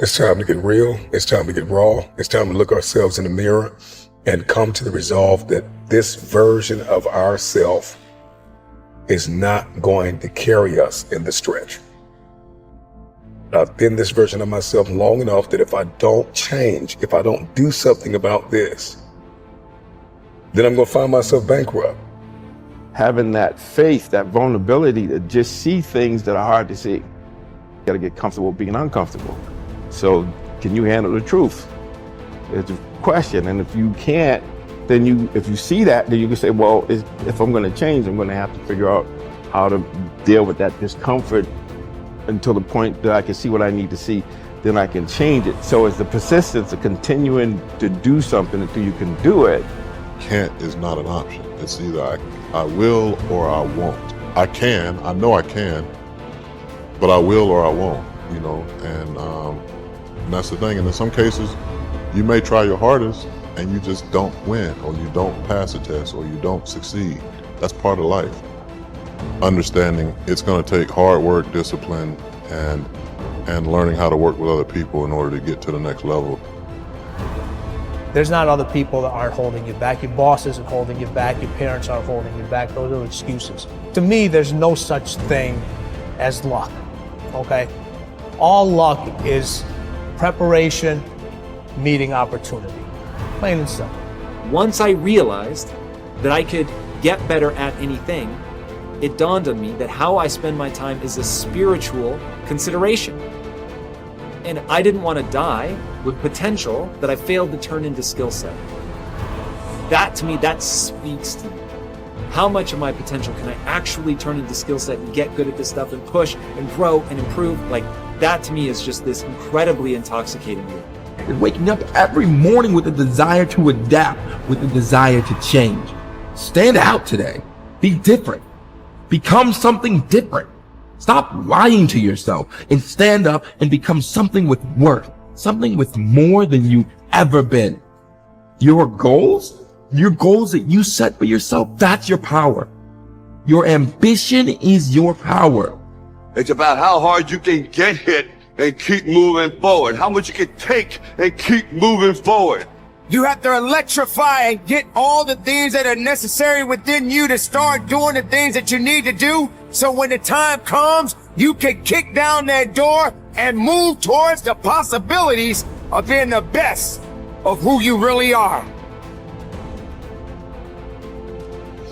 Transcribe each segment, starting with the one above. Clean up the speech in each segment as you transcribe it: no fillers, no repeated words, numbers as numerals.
It's time to get real. It's time to get raw. It's time to look ourselves in the mirror and come to the resolve that this version of ourself is not going to carry us in the stretch. I've been this version of myself long enough that if I don't change, if I don't do something about this, then I'm going to find myself bankrupt. Having that faith, that vulnerability to just see things that are hard to see. You got to get comfortable being uncomfortable. So can you handle the truth? It's a question. And if you can't, then if you see that, then you can say, well, if I'm going to change, I'm going to have to figure out how to deal with that discomfort until the point that I can see what I need to see, then I can change it. So it's the persistence of continuing to do something until you can do it. Can't is not an option. It's either I will or I won't. I know I can, but I will or I won't, and that's the thing. And in some cases, you may try your hardest and you just don't win, or you don't pass a test, or you don't succeed. That's part of life. Understanding it's going to take hard work, discipline, and learning how to work with other people in order to get to the next level. There's not other people that aren't holding you back. Your boss isn't holding you back. Your parents aren't holding you back. Those are excuses. To me, there's no such thing as luck, okay? All luck is preparation meeting opportunity, plain and simple. Once I realized that I could get better at anything, it dawned on me that how I spend my time is a spiritual consideration. And I didn't want to die with potential that I failed to turn into skill set. That, to me, that speaks to me. How much of my potential can I actually turn into skill set and get good at this stuff and push and grow and improve? Like, that to me is just this incredibly intoxicating feeling. And waking up every morning with a desire to adapt, with a desire to change. Stand out today. Be different. Become something different. Stop lying to yourself and stand up and become something with worth, something with more than you've ever been. Your goals that you set for yourself, that's your power. Your ambition is your power. It's about how hard you can get hit and keep moving forward. How much you can take and keep moving forward. You have to electrify and get all the things that are necessary within you to start doing the things that you need to do. So when the time comes, you can kick down that door and move towards the possibilities of being the best of who you really are.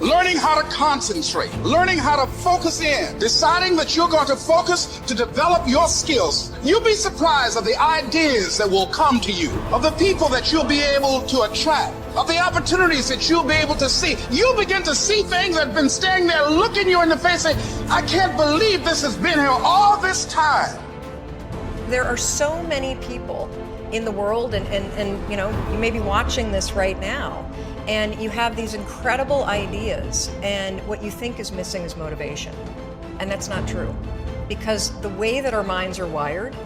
Learning how to concentrate, learning how to focus in, deciding that you're going to focus to develop your skills. You'll be surprised of the ideas that will come to you, of the people that you'll be able to attract, of the opportunities that you'll be able to see. You'll begin to see things that have been standing there looking you in the face saying, I can't believe this has been here all this time. There are so many people in the world and you may be watching this right now, and you have these incredible ideas, and what you think is missing is motivation. And that's not true. Because the way that our minds are wired,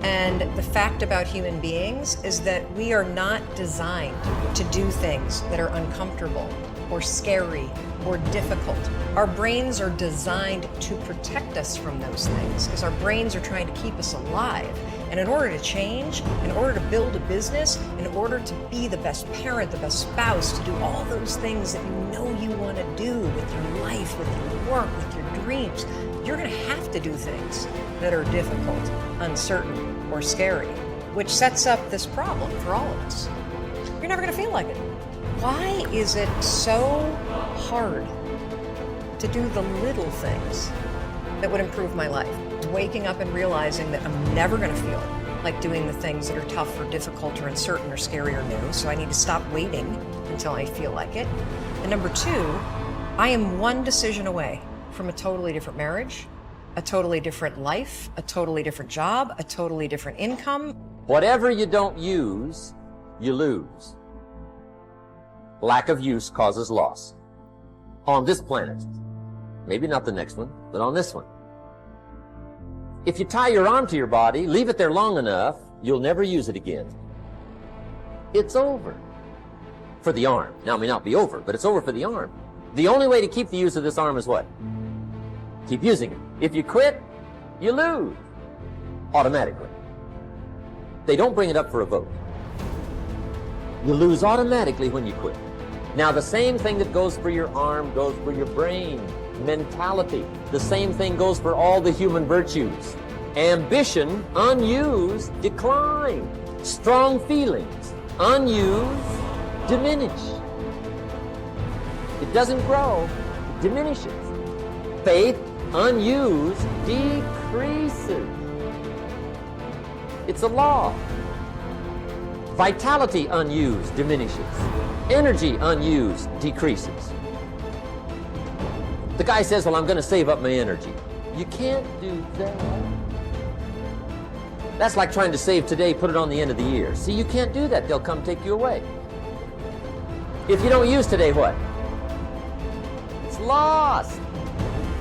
and the fact about human beings, is that we are not designed to do things that are uncomfortable or scary or difficult. Our brains are designed to protect us from those things, because our brains are trying to keep us alive. And in order to change, in order to build a business, in order to be the best parent, the best spouse, to do all those things that you know you want to do with your life, with your work, with your dreams, you're going to have to do things that are difficult, uncertain, or scary, which sets up this problem for all of us. You're never going to feel like it. Why is it so hard to do the little things that would improve my life? Waking up and realizing that I'm never going to feel like doing the things that are tough or difficult or uncertain or scary or new, so I need to stop waiting until I feel like it. And number two, I am one decision away from a totally different marriage, a totally different life, a totally different job, a totally different income. Whatever you don't use, you lose. Lack of use causes loss. On this planet. Maybe not the next one, but on this one. If you tie your arm to your body, leave it there long enough, you'll never use it again. It's over. For the arm. Now, it may not be over, but it's over for the arm. The only way to keep the use of this arm is what? Keep using it. If you quit, you lose. Automatically. They don't bring it up for a vote. You lose automatically when you quit. Now, the same thing that goes for your arm goes for your brain, mentality. The same thing goes for all the human virtues. Ambition, unused, decline. Strong feelings, unused, diminish. It doesn't grow, it diminishes. Faith, unused, decreases. It's a law. Vitality, unused, diminishes. Energy, unused, decreases. The guy says, well, I'm going to save up my energy. You can't do that. That's like trying to save today, put it on the end of the year. See, you can't do that. They'll come take you away. If you don't use today, what? It's lost.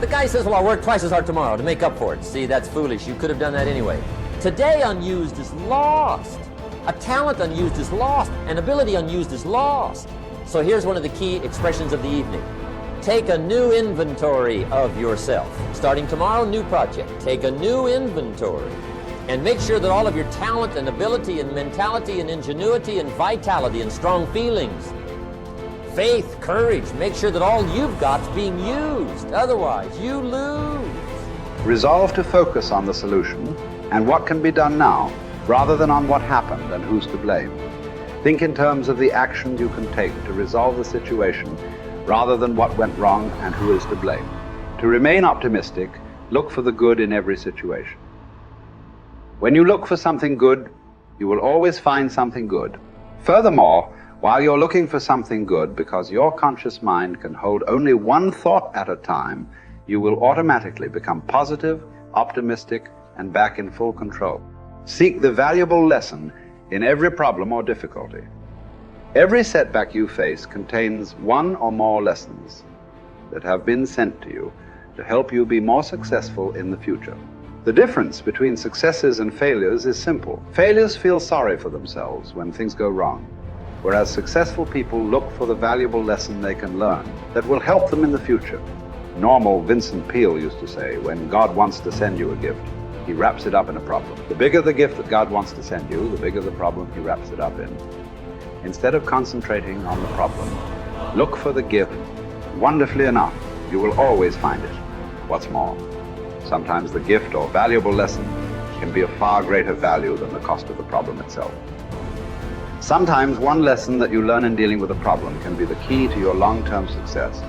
The guy says, well, I'll work twice as hard tomorrow to make up for it. See, that's foolish. You could have done that anyway. Today unused is lost. A talent unused is lost. An ability unused is lost. So here's one of the key expressions of the evening. Take a new inventory of yourself. Starting tomorrow, new project. Take a new inventory. And make sure that all of your talent and ability and mentality and ingenuity and vitality and strong feelings, faith, courage, make sure that all you've got's being used. Otherwise, you lose. Resolve to focus on the solution and what can be done now, rather than on what happened and who's to blame. Think in terms of the actions you can take to resolve the situation, rather than what went wrong and who is to blame. To remain optimistic, look for the good in every situation. When you look for something good, you will always find something good. Furthermore, while you're looking for something good, because your conscious mind can hold only one thought at a time, you will automatically become positive, optimistic, and back in full control. Seek the valuable lesson in every problem or difficulty. Every setback you face contains one or more lessons that have been sent to you to help you be more successful in the future. The difference between successes and failures is simple. Failures feel sorry for themselves when things go wrong, whereas successful people look for the valuable lesson they can learn that will help them in the future. Normal Vincent Peale used to say, when God wants to send you a gift, he wraps it up in a problem. The bigger the gift that God wants to send you, the bigger the problem he wraps it up in. Instead of concentrating on the problem, look for the gift. Wonderfully enough, you will always find it. What's more, sometimes the gift or valuable lesson can be of far greater value than the cost of the problem itself. Sometimes one lesson that you learn in dealing with a problem can be the key to your long-term success.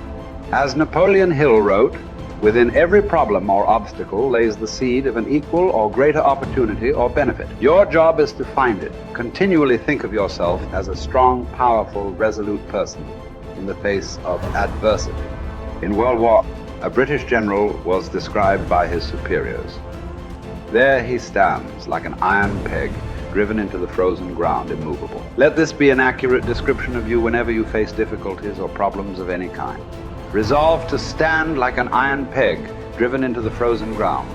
As Napoleon Hill wrote, within every problem or obstacle lays the seed of an equal or greater opportunity or benefit. Your job is to find it. Continually think of yourself as a strong, powerful, resolute person in the face of adversity. In World War, a British general was described by his superiors. There he stands like an iron peg driven into the frozen ground, immovable. Let this be an accurate description of you whenever you face difficulties or problems of any kind. Resolve to stand like an iron peg driven into the frozen ground.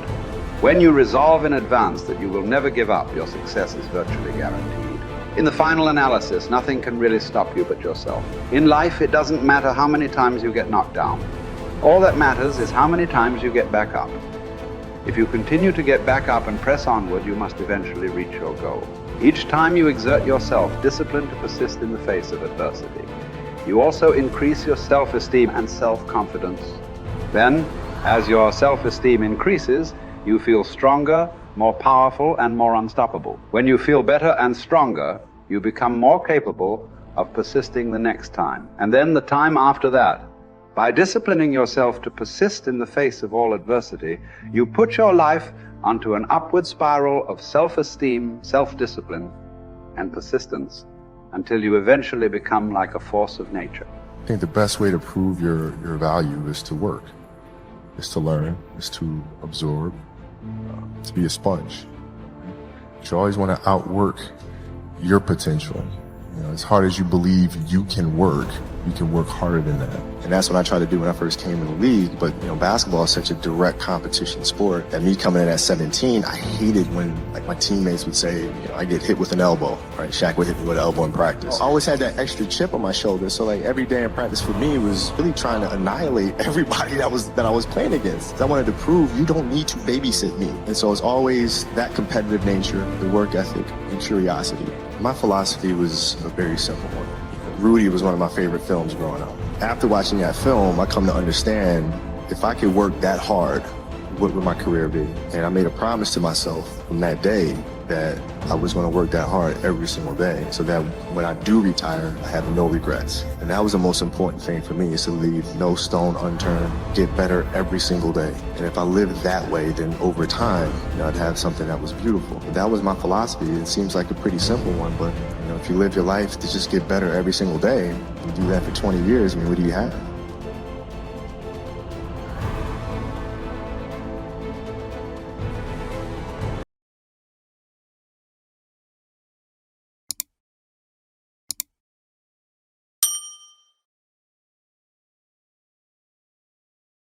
When you resolve in advance that you will never give up, your success is virtually guaranteed. In the final analysis, nothing can really stop you but yourself. In life, it doesn't matter how many times you get knocked down. All that matters is how many times you get back up. If you continue to get back up and press onward, you must eventually reach your goal. Each time you exert yourself, disciplined to persist in the face of adversity, you also increase your self-esteem and self-confidence. Then, as your self-esteem increases, you feel stronger, more powerful, and more unstoppable. When you feel better and stronger, you become more capable of persisting the next time, and then the time after that. By disciplining yourself to persist in the face of all adversity, you put your life onto an upward spiral of self-esteem, self-discipline, and persistence until you eventually become like a force of nature. I think the best way to prove your value is to work, is to learn, is to absorb, to be a sponge. You always want to outwork your potential. As hard as you believe you can work, you can work harder than that. And that's what I tried to do when I first came in the league. But, you know, basketball is such a direct competition sport that me coming in at 17, I hated when, like, my teammates would say, you know, I get hit with an elbow, right? Shaq would hit me with an elbow in practice. I always had that extra chip on my shoulder. So, like, every day in practice for me was really trying to annihilate everybody that I was playing against. I wanted to prove you don't need to babysit me. And so it's always that competitive nature, the work ethic, and curiosity. My philosophy was a very simple one. Rudy was one of my favorite films growing up. After watching that film, I come to understand if I could work that hard, what would my career be? And I made a promise to myself from that day that I was going to work that hard every single day so that when I do retire, I have no regrets. And that was the most important thing for me, is to leave no stone unturned, get better every single day. And if I lived that way, then over time, you know, I'd have something that was beautiful. But that was my philosophy. It seems like a pretty simple one, but you know, if you live your life to just get better every single day, you do that for 20 years, I mean, what do you have?